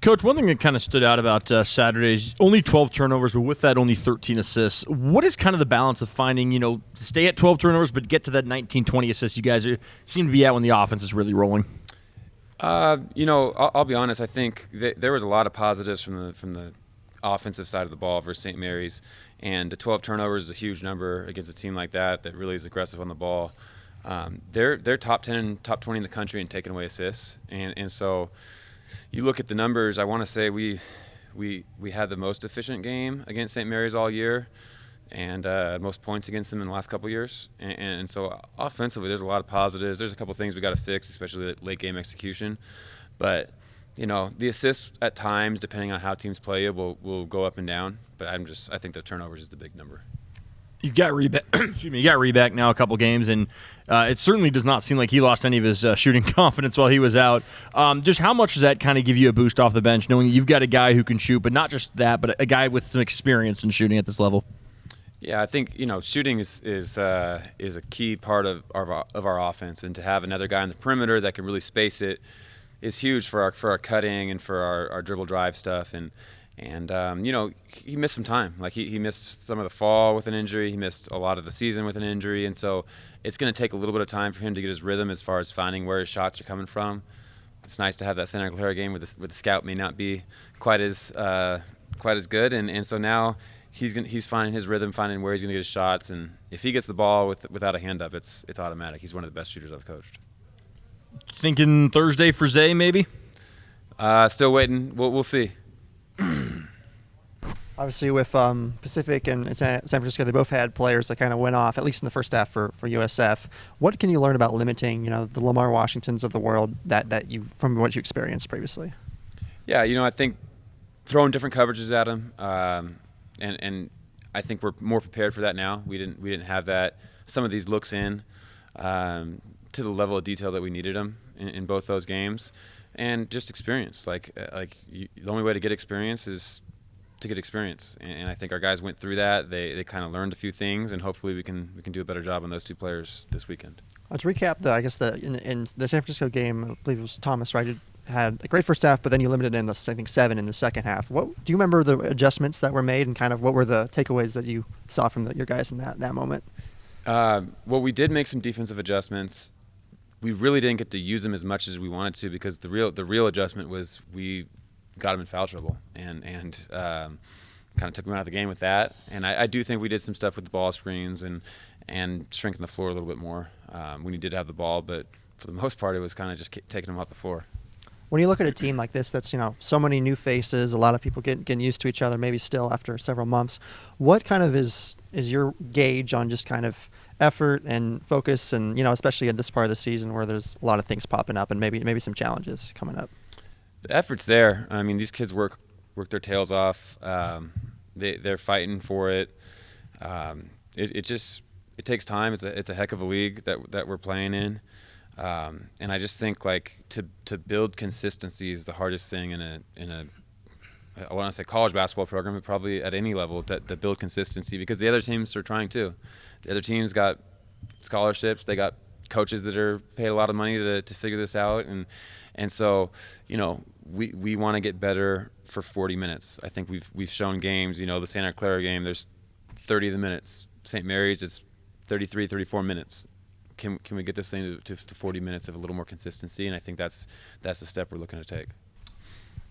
Coach, one thing that kind of stood out about Saturday is only 12 turnovers, but with that, only 13 assists. What is kind of the balance of finding, stay at 12 turnovers, but get to that 19, 20 assists you guys seem to be at when the offense is really rolling? I'll be honest. I think there was a lot of positives from the offensive side of the ball versus St. Mary's, and the 12 turnovers is a huge number against a team like that really is aggressive on the ball. They're top 10 and top 20 in the country in taking away assists, and so you look at the numbers. I want to say we had the most efficient game against St. Mary's all year, and most points against them in the last couple of years. And so offensively, there's a lot of positives. There's a couple of things we got to fix, especially late game execution. But the assists at times, depending on how teams play you, will go up and down. But I think the turnovers is the big number. You got Reback now a couple games, and it certainly does not seem like he lost any of his shooting confidence while he was out. Just how much does that kind of give you a boost off the bench, knowing that you've got a guy who can shoot, but not just that, but a guy with some experience in shooting at this level? Yeah, I think shooting is a key part of our offense, and to have another guy on the perimeter that can really space it is huge for our cutting and for our dribble drive stuff. And he missed some time. Like he missed some of the fall with an injury. He missed a lot of the season with an injury, and so it's going to take a little bit of time for him to get his rhythm as far as finding where his shots are coming from. It's nice to have that Santa Clara game where the scout may not be quite as good, and so now he's finding his rhythm, finding where he's going to get his shots, and if he gets the ball without a hand up, it's automatic. He's one of the best shooters I've coached. Thinking Thursday for Zay, maybe? Still waiting. We'll see. Obviously, with Pacific and San Francisco, they both had players that kind of went off, at least in the first half for USF. What can you learn about limiting, the Lamar Washingtons of the world that you from what you experienced previously? Yeah, I think throwing different coverages at them, and I think we're more prepared for that now. We didn't have that. Some of these looks in to the level of detail that we needed them in both those games, and just experience. The only way to get experience is to get experience, and I think our guys went through that. They kind of learned a few things, and hopefully we can do a better job on those two players this weekend. Let's recap in the San Francisco game. I believe it was Thomas, right? Had a great first half, but then you limited in I think 7 in the second half. Do you remember the adjustments that were made, and kind of what were the takeaways that you saw from your guys in that moment? Well, we did make some defensive adjustments. We really didn't get to use them as much as we wanted to, because the real adjustment was we got them in foul trouble and kind of took them out of the game with that. And I do think we did some stuff with the ball screens and strengthen the floor a little bit more when you did have the ball, but for the most part it was kind of just taking them off the floor. When you look at a team like this that's so many new faces, a lot of people getting used to each other, maybe still after several months, what kind of is your gauge on just kind of effort and focus, and especially at this part of the season where there's a lot of things popping up and maybe some challenges coming up? The effort's there. I mean, these kids work their tails off. They're fighting for it. It takes time. It's a heck of a league that we're playing in. And I just think to build consistency is the hardest thing in a I want to say college basketball program, but probably at any level to build consistency, because the other teams are trying too. The other teams got scholarships, they got coaches that are paid a lot of money to figure this out, and so we want to get better for 40 minutes. I think we've shown games, the Santa Clara game, there's 30 of the minutes. St. Mary's, it's 33, 34 minutes. Can we get this thing to 40 minutes of a little more consistency? And I think that's the step we're looking to take.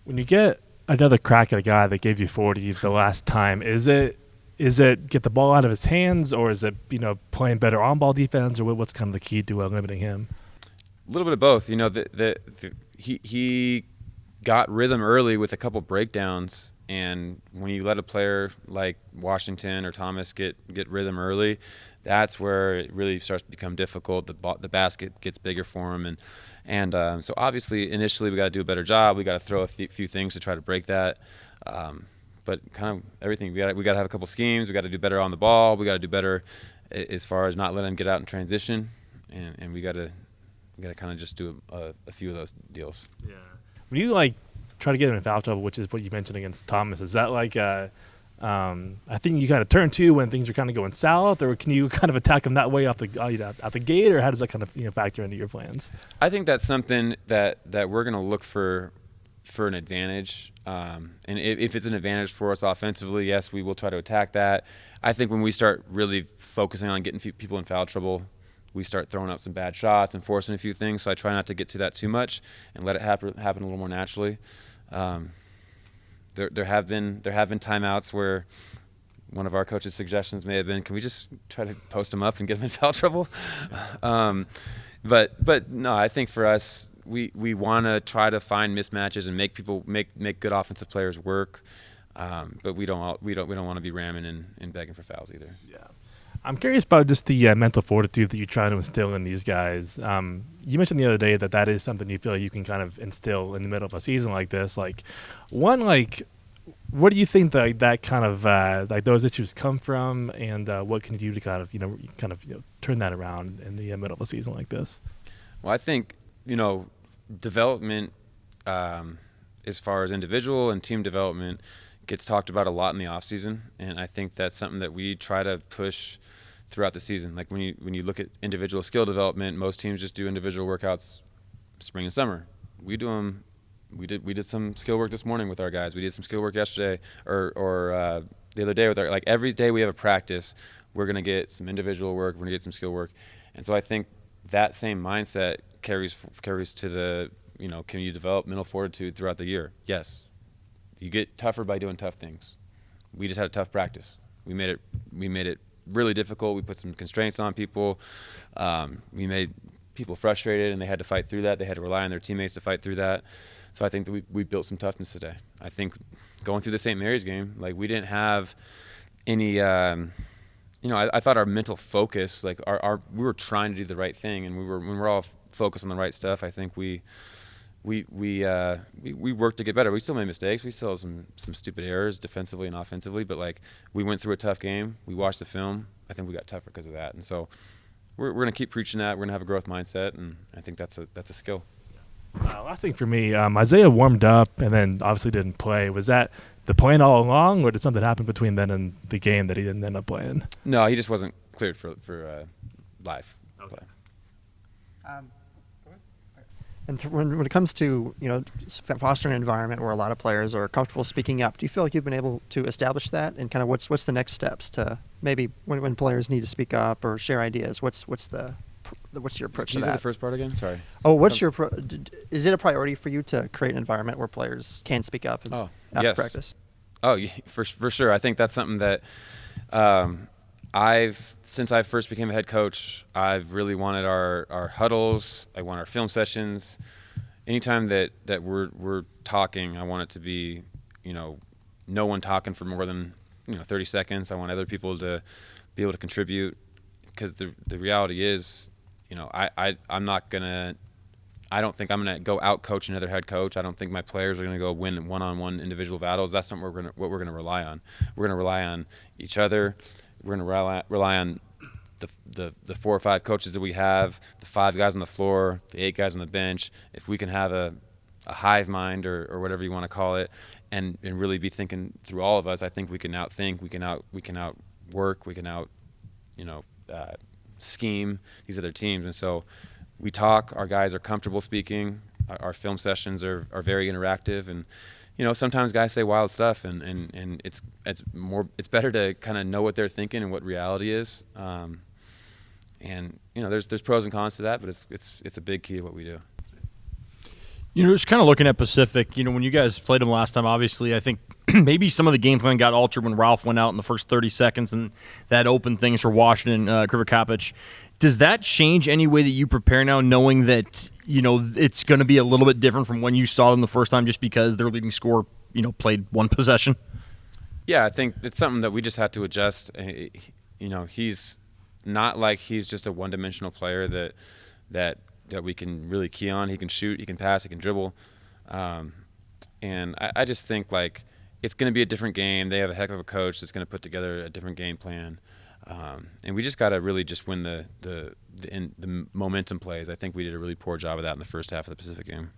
When you get another crack at a guy that gave you 40 the last time, is it get the ball out of his hands, or is it playing better on-ball defense, or what's kind of the key to limiting him? A little bit of both. He got rhythm early with a couple breakdowns, and when you let a player like Washington or Thomas get rhythm early, that's where it really starts to become difficult. The basket gets bigger for him, and so obviously initially we got to do a better job. We got to throw a few things to try to break that. But kind of everything, we got to have a couple schemes. We got to do better on the ball. We got to do better as far as not letting him get out in transition, and we got to kind of just do a few of those deals. Yeah. When you try to get him in foul trouble, which is what you mentioned against Thomas, is that I think you kind of turn to when things are kind of going south, or can you kind of attack him that way out the gate, or how does that kind of factor into your plans? I think that's something that we're going to look for for an advantage. And if it's an advantage for us offensively, yes, we will try to attack that. I think when we start really focusing on getting people in foul trouble, we start throwing up some bad shots and forcing a few things. So I try not to get to that too much and let it happen a little more naturally. There have been timeouts where one of our coaches' suggestions may have been, can we just try to post them up and get them in foul trouble? But no, I think for us, we want to try to find mismatches and make people make good offensive players work. But we don't want to be ramming and begging for fouls either. Yeah. I'm curious about just the mental fortitude that you try to instill in these guys. You mentioned the other day that is something you feel like you can kind of instill in the middle of a season like this. Like, what do you think that kind of like those issues come from, and what can you do to kind of turn that around in the middle of a season like this? Well, I think development as far as individual and team development gets talked about a lot in the off season, and I think that's something that we try to push throughout the season. Like when you look at individual skill development, most teams just do individual workouts spring and summer. We do them. We did some skill work this morning with our guys. We did some skill work yesterday or the other day with our, like, every day we have a practice, we're going to get some individual work, we're going to get some skill work. And so I think that same mindset carries to the, can you develop mental fortitude throughout the year? Yes. You get tougher by doing tough things. We just had a tough practice. We made it really difficult. We put some constraints on people. We made people frustrated, and they had to fight through that. They had to rely on their teammates to fight through that. So I think that we built some toughness today. I think going through the St. Mary's game, like, we didn't have any I thought our mental focus, like we were trying to do the right thing, and when we're all focused on the right stuff, I think we worked to get better. We still made mistakes. We still had some stupid errors defensively and offensively, but like, we went through a tough game. We watched the film. I think we got tougher because of that. And so we're going to keep preaching that. We're going to have a growth mindset, and I think that's a skill. Last thing for me, Isaiah warmed up and then obviously didn't play. Was that the plan all along, or did something happen between then and the game that he didn't end up playing? No, he just wasn't cleared for live play. And when it comes to fostering an environment where a lot of players are comfortable speaking up, do you feel like you've been able to establish that? And kind of what's the next steps to maybe when players need to speak up or share ideas? What's your approach to that? Can you say the first part again? Sorry. Oh, is it a priority for you to create an environment where players can speak up after practice? Oh, yeah, for sure. I think that's something that since I first became a head coach, I've really wanted our huddles. I want our film sessions. Anytime that we're talking, I want it to be, no one talking for more than 30 seconds. I want other people to be able to contribute, because the reality is, I don't think I'm gonna go out coach another head coach. I don't think my players are gonna go win one-on-one individual battles. That's not what we're gonna rely on. We're gonna rely on each other. We're gonna rely on the 4 or 5 coaches that we have, the 5 guys on the floor, the 8 guys on the bench. If we can have a hive mind or whatever you want to call it, and really be thinking through all of us, I think we can outthink, we can outwork, we can scheme these other teams. And so we talk. Our guys are comfortable speaking. Our film sessions are very interactive, and sometimes guys say wild stuff, and it's better to kind of know what they're thinking and what reality is. And there's pros and cons to that, but it's a big key to what we do. Just kind of looking at Pacific, when you guys played them last time, obviously, I think maybe some of the game plan got altered when Ralph went out in the first 30 seconds, and that opened things for Washington, Krivokapic. Does that change any way that you prepare now, knowing that, it's going to be a little bit different from when you saw them the first time, just because their leading scorer, played one possession? Yeah, I think it's something that we just had to adjust. He's not like he's just a one-dimensional player that we can really key on. He can shoot, he can pass, he can dribble. And I just think, like, it's going to be a different game. They have a heck of a coach that's going to put together a different game plan. And we just got to really just win the momentum plays. I think we did a really poor job of that in the first half of the Pacific game.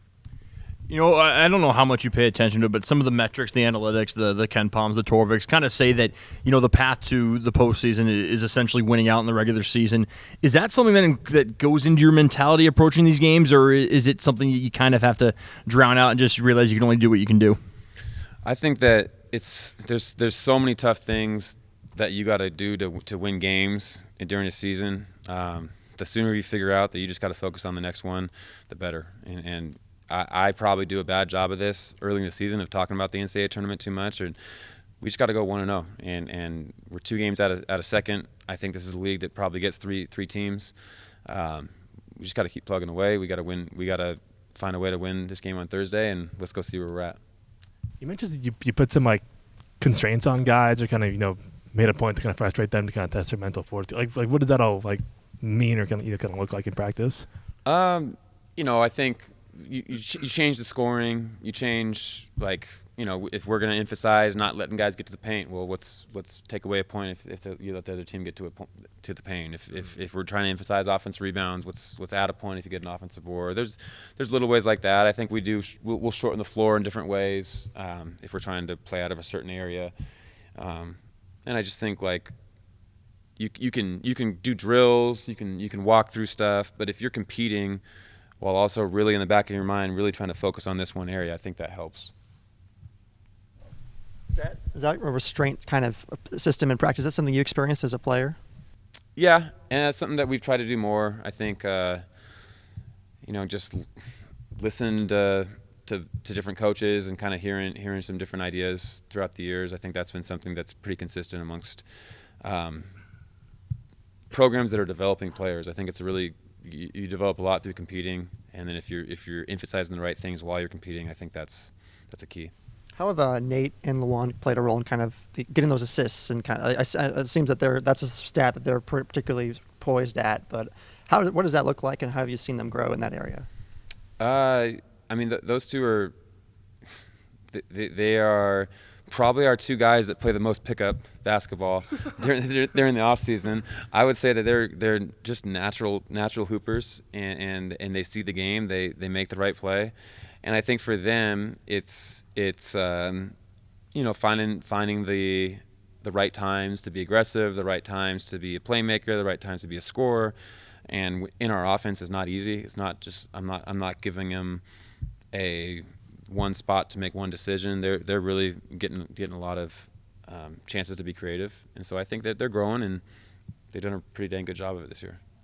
I don't know how much you pay attention to it, but some of the metrics, the analytics, the Ken Palms, the Torviks kind of say that, the path to the postseason is essentially winning out in the regular season. Is that something that goes into your mentality approaching these games, or is it something that you kind of have to drown out and just realize you can only do what you can do? I think that there's so many tough things that you got to do to win games during a season. The sooner you figure out that you just got to focus on the next one, the better. And I probably do a bad job of this early in the season of talking about the NCAA tournament too much. And we just got to go 1-0, and we're 2 games out of second. I think this is a league that probably gets three teams. We just got to keep plugging away. We got to win. We got to find a way to win this game on Thursday, and let's go see where we're at. You mentioned that you put some constraints on guys, or kind of made a point to kind of frustrate them to kind of test their mental fortitude. Like what does that all mean, or kind of look like in practice? I think you change the scoring. You change if we're going to emphasize not letting guys get to the paint, well, let's take away a point if you let the other team get to the paint. If we're trying to emphasize offensive rebounds, let's add a point if you get an offensive board. There's little ways like that. I think we'll shorten the floor in different ways if we're trying to play out of a certain area. And I just think you can do drills, you can walk through stuff, but if you're competing while also really in the back of your mind really trying to focus on this one area, I think that helps. Is that a restraint kind of system in practice? Is that something you experienced as a player? Yeah, and that's something that we've tried to do more. I think, just listen to different coaches and kind of hearing some different ideas throughout the years. I think that's been something that's pretty consistent amongst programs that are developing players. I think it's you develop a lot through competing, and then if you're emphasizing the right things while you're competing, I think that's a key. How have Nate and Luan played a role in kind of getting those assists, and kind of it seems that that's a stat that they're particularly poised at. But what does that look like, and how have you seen them grow in that area? Those two are they are probably our 2 guys that play the most pickup basketball during the off season. I would say that they're just natural hoopers, and they see the game, they make the right play. And I think for them, it's finding the right times to be aggressive, the right times to be a playmaker, the right times to be a scorer. And in our offense, is not easy. It's not just I'm not giving them a one spot to make one decision. They're really getting a lot of chances to be creative. And so I think that they're growing, and they've done a pretty dang good job of it this year.